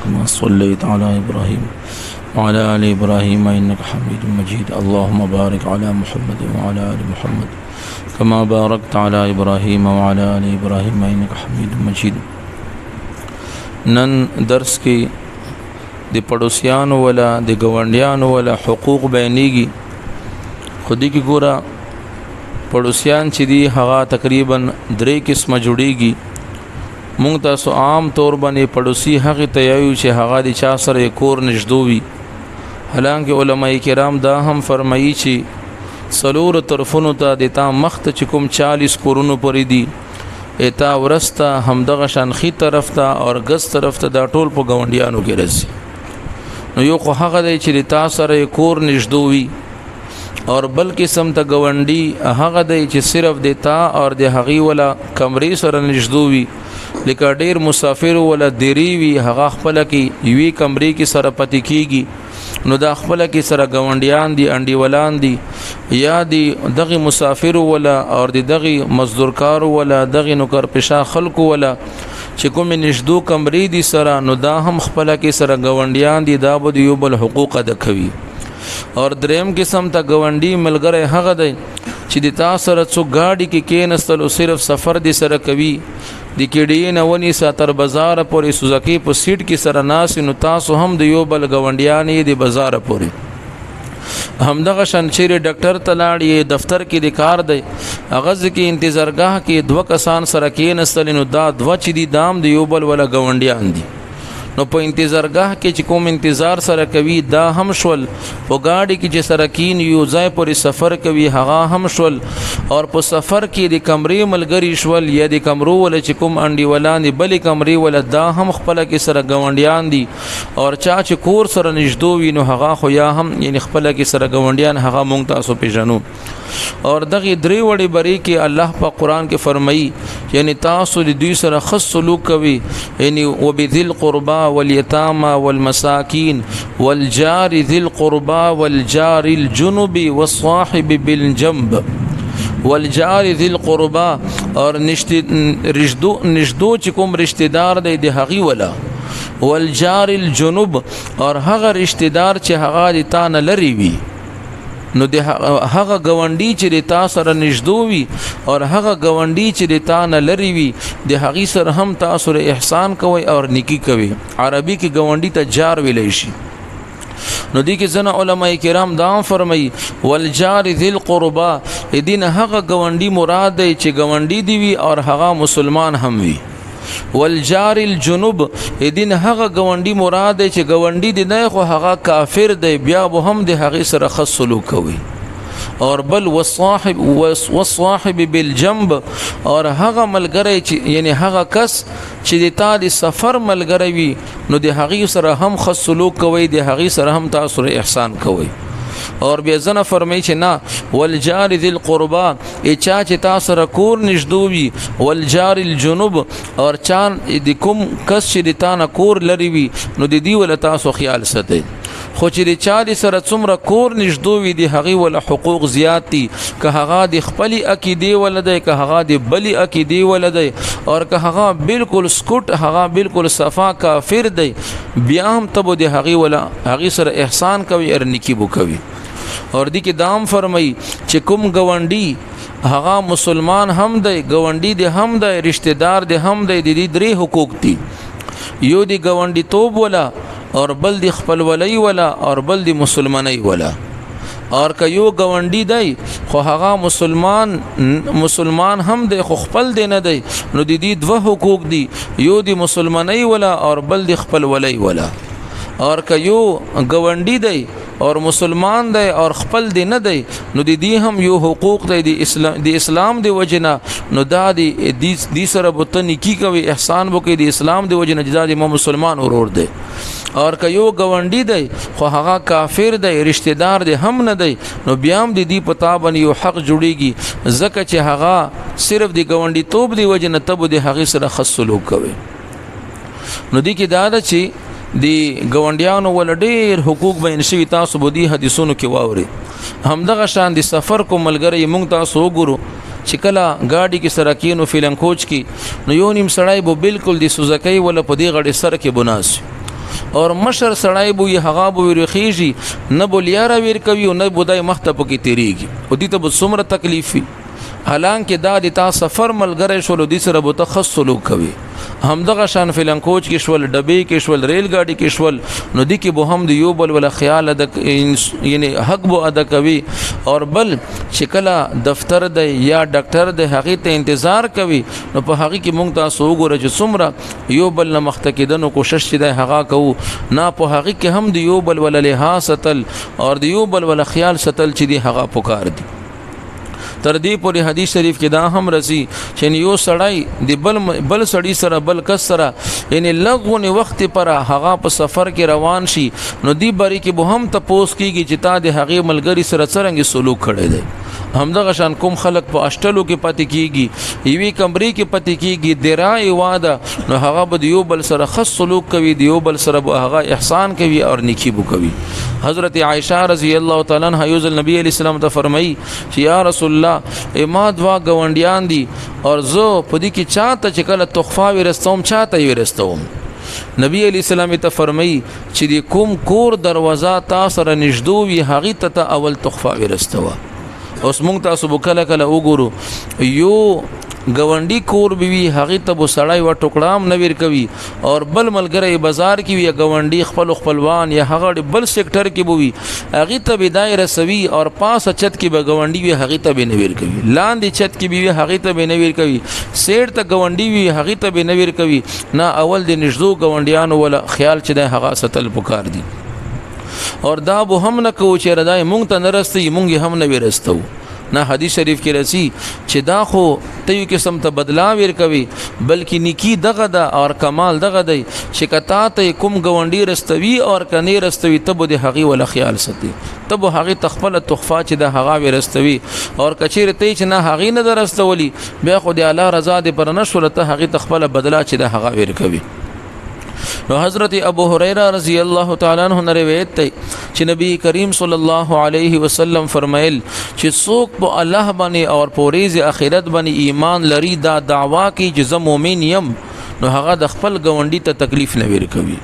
كما صليت على إبراهيم وعلى آل إبراهيم إنك حميد مجيد اللهم بارك على محمد وعلى آل محمد كما باركت على إبراهيم وعلى آل إبراهيم إنك حميد مجيد. نن درس کی د پڑوسیانو ولا د گاونډیانو ولا حقوق بیانېږي. خودی کی ګوره پڑوسیان چې دي هغه تقریبا 3 قسمه جوړیږي. مونږ تاسو عام طور باندې پڑوسی هغه ته یو چې هغه د چا سره کور نږدې وي. حالانکه علماء کرام دا هم فرمایي چې سلور طرفونو ته د تا مخت چې کوم 40 کورونو پرې دي اتا ورستا همدغه شانخي طرف ته او غس طرف ته دا ټول په گاونډیانو کې راځي. نو یو خو هغه دی چې د تا سره کور نږدې وي اور بل قسم ته گاونډي هغه دی چې صرف د تا اور د هغي ولا کمرې سره نږدې وي لکه ډیر مسافر ولا دیری وي هغه خپل کې یوې کمرې کې سره پاتې کیږي. نو دا خپل کې سره گاونډیان دي انډیولان دي یا دی دغه مسافر ولا اور دغه مزدورکار ولا دغه نوکر پېښه خلکو ولا چې کوم نږدې کمرې دي سره نو دا هم خپل کې سره گاونډیان دي دا به یو بل حقوق ادا کوي. اور دریم قسم ته گاونډي ملګری هغه دی چې د تاسو سره څو گاډي کې کېنستل او صرف سفر دي سره کوي د کېډې نه ونی ساتر بازار پورې سوزکی په سیټ کې سره ناس نو تاسو هم د یو بل گاونډیان د بازار پورې همدغه شنچېره ډاکټر تلاړي دفتر کې د کار دی اغاز کې انتظارګاه کې 2 کسان سره کېنستل نو دا 2 چې دي دام د یو بل ولا گاونډیان دي. نو په انتظارګاه کې چې کوم انتظار سره کوي دا هم شول په گاډي کې چې سره کین یو ځای پورې سفر کوي هغه هم شول اور په سفر کې د کمرې ملګری شول یا د کمرو ول چې کوم انډي ولان بلې کمرې ول دا هم خپل کې سره گاونډیان دي اور چا چې کور سره نږدې وي نو هغه خو یا هم یعنی خپل کې سره گاونډیان هغه مونږ تاسو پیژنو. اور دغه 3 وړي بری کې الله په قران کې فرمایي یعنی تاسو د دوی سره خاص سلوک کوي یعنی وبذل قربا واليتامى والمساكين والجار ذي القربى والجار الجنب والصاحب بالجنب والجار ذي القربى اور نشدو چې کوم رشتہ دار دی د هغي ولا والجار الجنب اور هغه رشتہ دار چې هغه د تانه لري وي نو د هغه گاونډي چې د تا سره نږدې وي او هغه گاونډي چې د تا نه لري وي د هغې سره هم تاسو سره احسان کوئ او نیکی کوئ. عربي کې گاونډي ته جار ویلی شي. نو دې کې ځنه علماء کرام دا فرمایي والجار ذی القربا دین هغه گاونډي مراد دی چې گاونډي دی وي او هغه مسلمان هم وي. والجار الجنوب دین هغه گاونډي مراد دی چې گاونډي دی نه خو هغه کافر دی بیا به هم د هغه سره خاص سلوک کوي. اور بل والصاحب بالجنب اور هغه ملګری چې یعنی هغه کس چې د تا د سفر ملګری وي نو د هغه سره هم خاص سلوک کوي د هغه سره هم تاسو سره احسان کوي. اور بیا ځنه فرمایي چې نه والجار ذی القربا چا چې تاسو سره کور نږدې وي والجار الجنوب اور چا د کوم کس چې د تا نه کور لري وي نو د دې ول تاسو خیال ساتئ. خو چې د چا د سره څومره کور نږدې وي د هغې ولا حقوق زیات دي که هغه د خپلې عقیدې ولا دی که هغه د بلې عقیدې ولا دی اور که هغه بالکل سکوټ هغه بالکل صفا کافر دی بیا هم ته به د هغې ولا هغې سره احسان کوي او نیکي به کوي. اور دې کې دام فرمایي چې کوم گاونډي هغه مسلمان هم دی گاونډي دی هم دی رشتہ دار دی هم دی د دې 3 حقوق دي. یو دی گاونډي توب ولا اور بل دی خپل ولی ولا اور بل دی مسلمانی ولا. اور که یو گاونډي دی خو هغه مسلمان هم دی خو خپل دی نه دی نو د دې 2 حقوق دي یو دی مسلمانی ولا اور بل دی خپل ولی ولا. اور که یو گاونډي دی اور مسلمان دی اور خپل دی نه دی نو د دې هم یو حقوق دی د اسلام دی وجنه نو دا دی سره بوته نیکی کوي احسان وکي د اسلام دی وجنه جدا د مسلمان اورور دی. اور که یو گاونډي دی خو هغه کافر دی رشتہ دار دی هم نه دی نو بیا هم د دې پتا باندې یو حق جوړیږي ځکه چې هغه صرف د گاونډي توب دی وجنه تب د هغه سره خاص سلوک کوي. نو دې کې دا ده چې دی گاونډیانو ول ډېر حقوق بیان شوي تاسو به دې حدیثونو کې واوري. همدغه شان د سفر کو ملګری مونږ تاسو وګورو چې کله گاډي کې سره کینو فیلن کوچ کې نو یو نیم سړی به بالکل د سوزکۍ ولا په دې غړي سره کې بناس اور مشر سړای بو یې هغه بو ورخیږي نه بولیا را ویر کوي او نه بودای مخته پکې تیریږي او دې ته به څومره تکلیفي حالانکه دا د تا سفر ملګری شول د سره به تخصص کوي همدغه شان فلن کوچ کې شول ډبې کې شول ریل ګاډي کې شول نو د کې به هم د یو بل ولا خیال د یعنی حق بو ادا کوي اور بل چې کله دفتر د یا ډاکټر د هغه ته انتظار کوي نو په هغه کې مونږ تاسو وګورئ چې څومره یو بل نه مختکیدنو کوشش چې د هغه کوو نه په هغه کې هم د یو بل ولا لحاظ ستل اور د یو بل ولا خیال ستل چې دی هغه پکار دي تر دې پورې حدیث شریف کې دا هم رسی چې یو سړی د بل سړی سره بل کس سره یعنی لغون وخت پر هغه په سفر کې روان شي نو دی بری کې به هم تپوس کیږي چې تا د هغه ملګری سره څنګه سلوک کړی دی همدغه شان کوم خلق په اشټلو کې پاتې کیږي یوې کمرې کې پاتې کیږي درای واده نو هغه به یو بل سره خاص سلوک کوي د یو بل سره به هغه احسان کوي او نیکی بو کوي حضرت عائشہ رضی الله تعالی عنها یوز نبی علیہ السلام ته فرمایي چې یا رسول الله ما دوا غونډیان دي اور زه په دې کې چاته چې کله تحفه ورستوم چاته ورستوم نبی علیہ السلام ته فرمایي چې د کوم کور دروازه تاسو سره نږدې وي هغه ته اول تحفه ورستوه اوس مونږ تاسو وکړه کله وګورو یو گونډي کور بي هغه ته بو سړای و ټوکړام نویر کوي اور بل ملګری بازار کې وي گونډي خپلوان یا هغه بل سېکټر کې بوي هغه ته بدای رسوي اور پاس چت کې به گونډي وي هغه ته به نویر کوي لاندې چت کې به هغه ته به نویر کوي سیټ ته گونډي وي هغه ته به نویر کوي نه اول د نږدې گونډیانو ولا خیال چې د هغه ستل پکار دي اور دا به هم نه کو چې ردای مونږ ته نرستي مونږ هم نه ورستو نه حدیث شریف کې رسی چې دا خو ته یو قسم ته بدلا ور کوي بلکې نیکی دغه دا اور کمال دغه دی چې کتا ته کوم گونډي رستوي اور کني رستوي ته به هغه ولا خیال ستي ته به هغه تخپل تحفه چې د هغه ورستوي اور کچیر ته چې نه هغه نه درستولي بیا خو د الله رضا دې پر نشول ته هغه تخپل بدلا چې د هغه ور کوي نو حضرت ابو هريره رضی الله تعالی عنہ روایت ته چې نبی کریم صلی الله علیه وسلم فرمایل چې څوک په الله باندې او په ورځ آخرت باندې ایمان لري دا دعوا کوي چې زه مؤمن یم نو هغه د خپل گونډي ته تکلیف نه ور کوي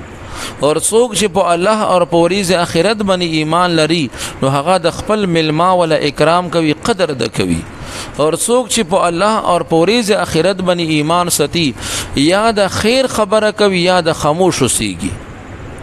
اور څوک چې په الله او په ورځ آخرت باندې ایمان لري نو هغه د خپل ملما ولا اکرام کوي قدر د کوي اور څوک چې په الله او په ورځ آخرت باندې ایمان ستي یا د خیر خبره کوي یا د خاموش وسیږي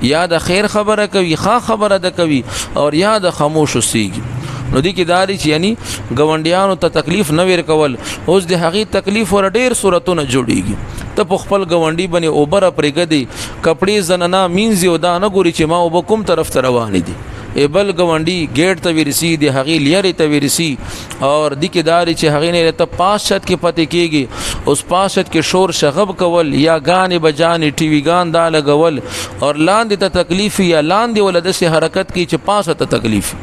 یا د خیر خبره کوي ښه خبره ده کوي اور یا د خاموش وسیږي نو دي کې داري چې یعنی گونډیانو ته تکلیف نه ور کول اوس د هغه تکلیف ور ډیر صورتونه جوړيږي ته په خپل گونډي باندې اوبره پرېګدي کپڑے زنانا مینځي او دا نه ګوري چې ما وبکم طرف ته روان دي ایبل گونډي گیټ ته ورسی دی هغه لیری ته ورسی اور د کې داري چې هغه نه ته پاس شت کې پته کېږي اوس پاس شت کې شور شغب کول یا غانې بجانې ټي وی غان دا لګول اور لاندې ته تکلیف یا لاندې ولده سي حرکت کې چې پاسه ته تکلیف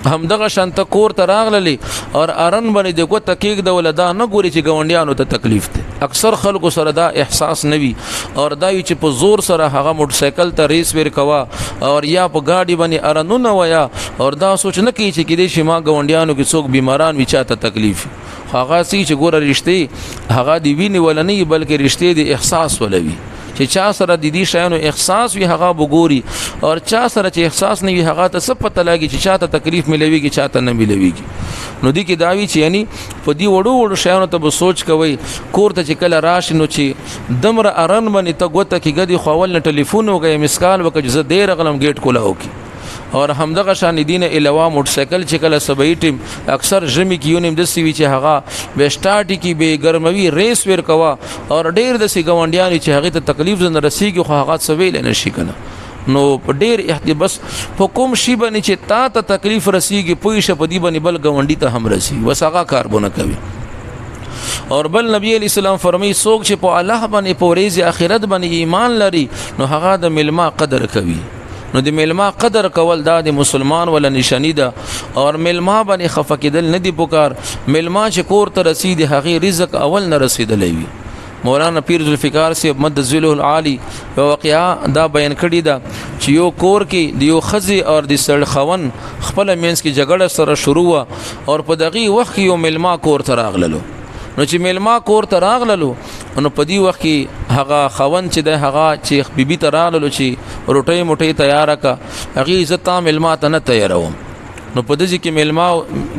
همدغه شانت کور ته راغللی اور ارن باندې دغه تکیک د ولدا نه ګوري چې گونډیانو ته تکلیف ده اکثر خلکو سره دا احساس نوي اور دا چې په زور سره هغه موټر سایکل ته ریس ور کوا اور یا په گاډي باندې ارنونه ویا اور دا سوچ نه کوي چې کله شي ما گونډیانو کې څوک بیماران وي چاته تکلیف هغه سي چې ګوره رښتې هغه دی ویني ولني بلکې رښتې دی احساس ولوي چې چا سره د دې شایانو احساس وي هغه وګوري اور چا سره چې احساس نه وي هغه ته څه پته لګي چې چاته تکلیف ملويږي چاته نه ملويږي نو دي کې داوی چې یعنی په دې وړو شایانو ته به سوچ کوي کور ته چې کله راشي نو چې دمر ارن باندې ته ګوته کې غدي خپل نه ټلیفون وګي مسکال وکړي زه ډیر غلم گیټ کولاو کی اور همدغه شان دینه علاوه موټر سایکل چې کله سبای ټیم اکثر جمی کیونیم د سی وی چې هغه به سٹارټ کی به ګرموي ریس ور کوا اور ډیر د سی ګوندیان چې هغه ته تکلیف زنه رسیږي خو هغه سویل نه شي کنه نو ډیر احتباس حکم شی باندې چې تا ته تکلیف رسیږي پوي شپدی باندې بل ګوندی ته هم رسی وسغه کاربونه کوي اور بل نبی علیہ السلام فرمایي څوک چې په الله باندې په ورځ آخرت باندې ایمان لري نو هغه د ملما قدر کوي نو د ملما قدر کول دا د مسلمان ولا نشانی ده اور ملما باندې خفقیدل نه دی پکار ملما چې کور ته رسید هغه رزق اول نه رسیدلی وي مولانا پیر ذوالفقار سی مد ذله العالی او واقعا دا بیان کړی دا چې یو کور کې د یو خزي اور د سړ خون خپل مینس کې جګړه سره شروع وا اور په دغه وخت یو ملما کور ته راغللو نو چې میلما کور ته راغللو نو په دې وخت کې هغه خاوند چې د هغه چې بیبي ته راغللو چې روټۍ موټۍ تیاره کا هغې عزت تا میلما ته نه تیاروم نو په دې کې میلما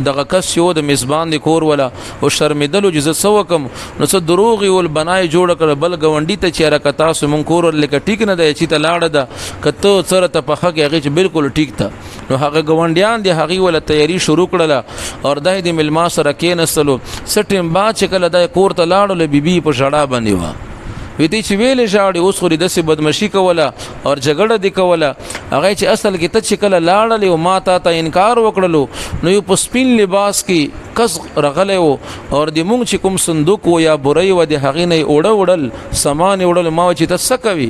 دغه کس یو د میزبان د کور ولا او شرمېدلو چې زه څه وکم نو څه دروغ یې ول بنای جوړه کړه بل ګاونډي ته چې هغه تاسو مونږ کور ورلکه ټیک نه دی چې ته لاړه ده که ته سره ته پخه کې هغې چې بالکل ټیک ته نو هغه ګاونډیان د هغې ولا تیاري شروع کړله او دا د میلما سره کېنستلو څه ټیم بعد چې کله دا کور ته لاړلو بیبي په ژړا باندې وه ویدی چې ویلې ژاړي اوس خو داسې بدمشي کوله او جګړه دې کوله هغه چې اصل کې ته چې کله لاړلې او ما ته انکار وکړلو نو یو په سپین لباس کې کس رغلی و او د مونږ چې کوم صندوق و یا بورۍ و د هغې نه یې اوړه وړل سامان یې وړل ما چې ته څه کوي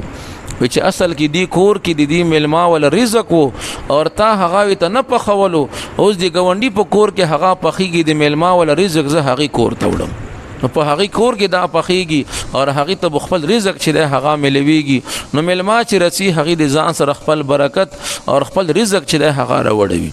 وی چې اصل کې دی کور کې د دې میلما ولا رزق و او تا هغه ته نه پخولو اوس د ګاونډي په کور کې هغه پخېږي د میلما ولا رزق زه هغې کور ته وړم نو په هغې کور کې دا پخېږي او هغې ته خپل رزق چې دی هغه ملویږي نو میلما چې رسي هغې د ځان سره خپل برکت او خپل رزق چې دی هغه راوړوي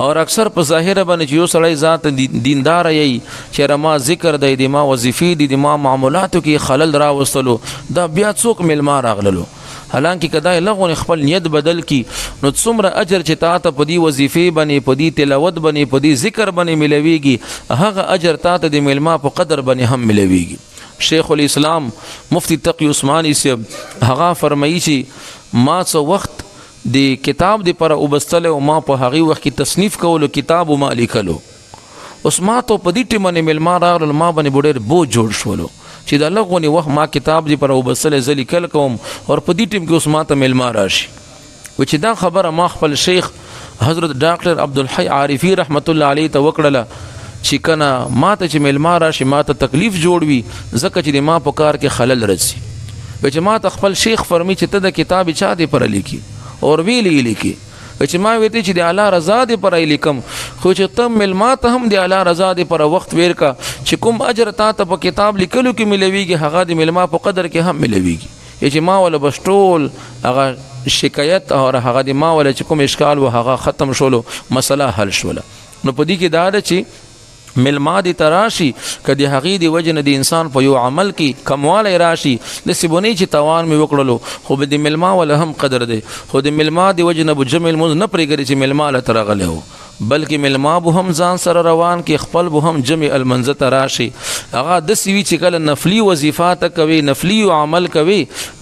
او اکثر په ظاهره باندې چې یو سړی ذات دیندار یی چې ما ذکر دی د ما وظیفې دي د ما معاملاتو کې خلل راوستلو دا بیا څوک میلما راغللو حالانکه کدا لغون خپل نیت بدل کی نو څومره اجر چې تا ته په دې وظیفې باندې په دې تلاوت باندې په دې ذکر باندې ملويږي هغه اجر تا ته د میلما په قدر باندې هم ملويږي شیخ الاسلام مفتی تقی عثماني صاحب هغه فرمایي چې ما څو وخت د کتاب د پر وبستل او ما په هغه وخت کې تصنیف کولو کتاب ما لیکلو اوس ما ته په دې ټیمه میلما راغلل ما باندې ډېر بوج جوړ شولو چې د لغونی وخت ما کتاب دی پر وبسل زلی کل کوم او په دې ټیم کې اوس ما ته میلما راشي و چې دا خبره ما خپل شیخ حضرت ډاکټر عبدالحی عارفی رحمت الله علیه ته وکړله چې کنه ما ته چې میلما راشي ما ته تکلیف جوړ وي ځکه چې ما په کار کې خلل رسي و چې ما ته خپل شیخ فرمی چې ته د کتاب چا دی پر لیکي او ویلی لیکي چې ما ویته چې د الله رضا دې پر لیکم خو چې تم میلما ته هم د الله رضا دې پر وخت ویر کا چې کوم اجر تا ته په کتاب لیکلو کې ملويږي هغه د میلما په قدر کې هم ملويږي چې ما ولا بشټول هغه شکایت او هغه د ما ولا چې کوم اشکال و هغه ختم شولو مسله حل شوله نو په دې کې دا ده چې میلما دی تراشی کدی هغې دی وجه نه د انسان په یو عمل کې کموالی راشي د سبونی چې توان مې وکړلو خو به د میلما ولا هم قدر دی خو د میلما دی وجه نه به جمع لمونځ نه پرېږدي چې میلما له ته راغلی و بلکې میلما به هم ځان سره روان کې خپل به هم جمع المنځه ته راشي هغه داسې وي چې کله نفلي وظیفه ته کوي نفلي عمل کوي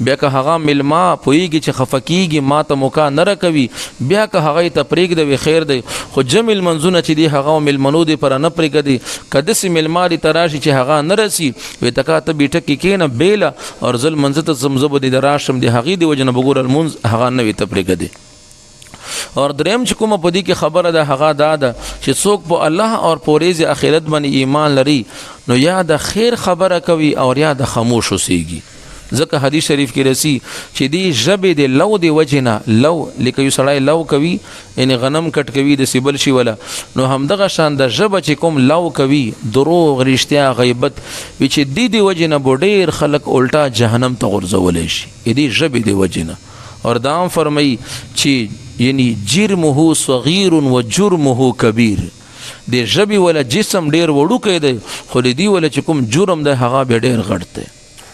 بیا که هغه میلما پوهېږي چې خفه کېږي ما ته موقع نه راکوي بیا که هغې ته پرېږدوي خیر دی خو جمع المنځونه چې دي هغه میلمنو دې پره نه پرېږدي که داسې میلما دې ته راشي چې هغه نه رسي وایي ته کا ته بیټه کې کښېنه بیله او زه لمنځه ته ځم زه به دې راشم د هغې د وجه نه به ګوره لمونځ هغه نه وي ته پرېږدي اور دریم چې کومه په دې کې خبره ده هغه دا ده چې څوک په الله او په ورځ آخرت باندې ایمان لري نو یا د خیر خبره کوي او یا د خاموش اوسېږي ځکه حدیث شریف کې رسی چې دې ژبې د لو د وجې نه لو لکه یو سړی لو کوي یعنې غنم کټ کوي د سیبل شي ولا نو همدغه شان د ژبه چې کوم لو کوي دروغ رښتیا غیبت وي چې دې د وجې نه به ډېر خلک الټا جهنم ته غورځولی شي دې ژبې د وجې نه اور دام فرمایي چې یعنی جرمه صغیر و جرمه کبیر د ژبې ولا جسم ډیر وړوکی دی خو د دې ولا چې کوم جرم دی هغه بیا ډیر غټ دی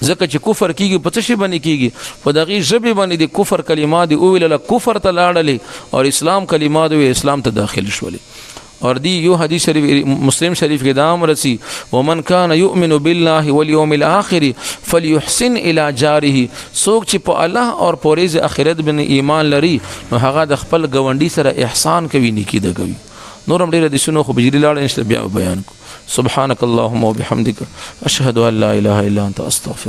ځکه چې کفر کېږي په څه شي باندې کېږي په دغې ژبې باندې د کفر کلمات وویلله کفر ته لاړلې او اسلام کلمات وی اسلام ته داخل شولې اور دی یو حدیث شریف مسلم شریف کې دام رسی ومن کان یؤمن بالله والیوم الاخر فلیحسن الی جاره څوک چې په الله او په ورځ آخرت باندې ایمان لري نو هغه د خپل ګاونډي سره احسان کوي نیکی ده کوي نورم ډیره د شنو خو بجری لاړ انشاء بیا بیان کو سبحانك اللهم وبحمدك اشهد ان لا اله الا انت استغفرك